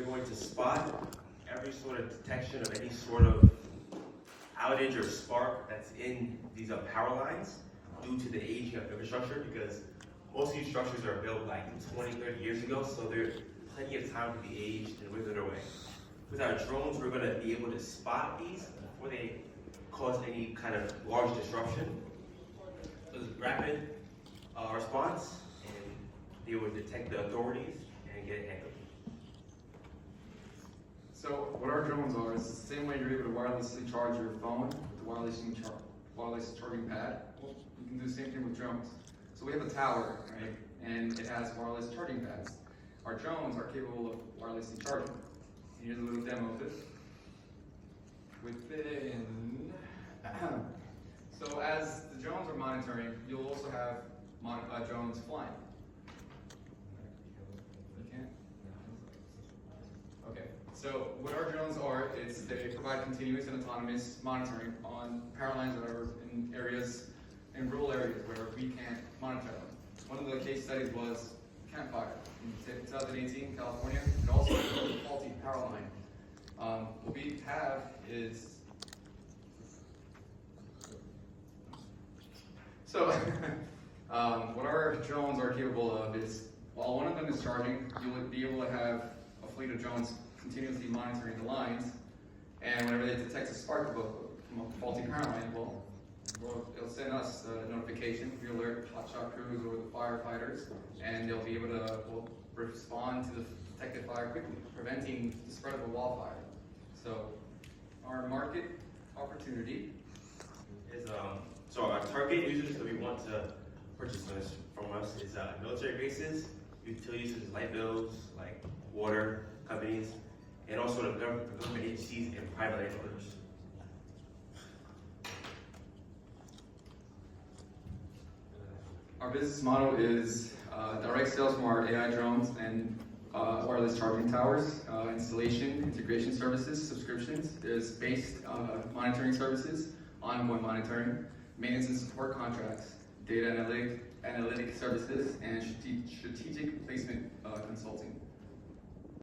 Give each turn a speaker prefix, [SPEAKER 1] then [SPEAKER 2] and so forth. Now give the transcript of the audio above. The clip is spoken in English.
[SPEAKER 1] going to spot every sort of detection of any sort of outage or spark that's in these power lines due to the aging of infrastructure, because most of these structures are built like 20, 30 years ago, so there's plenty of time to be aged and withered away. With our drones, we're going to be able to spot these before they cause any kind of large disruption. So it's rapid response, and they will detect the authorities and get handled.
[SPEAKER 2] So what our drones are is the same way you're able to wirelessly charge your phone with the wireless charging pad. Well, you can do the same thing with drones. So we have a tower, right, and it has wireless charging pads. Our drones are capable of wirelessly charging. Here's a little demo of this. So as the drones are monitoring, you'll also have drones flying. Okay, so what our drones are, is they provide continuous and autonomous monitoring on power lines that are in areas, in rural areas where we can't monitor them. One of the case studies was Campfire in 2018 in California, and also a faulty power line. What we have is, so what our drones are capable of is, while one of them is charging, you would be able to have a fleet of drones continuously monitoring the lines, and whenever they detect a spark from a faulty power line, well, it'll send us a notification. We alert hotshot crews or the firefighters, and they'll be able to respond to the detected fire quickly, preventing the spread of a wildfire. So our market opportunity
[SPEAKER 1] is so our target users that we want to purchase this from us is military bases, utilities such as light bills, like water companies, and also the government agencies and private landowners.
[SPEAKER 2] Our business model is direct sales from our AI drones and wireless charging towers, installation, integration services, subscriptions. There's based monitoring services, ongoing monitoring, maintenance and support contracts, data analytic services, and strategic placement consulting.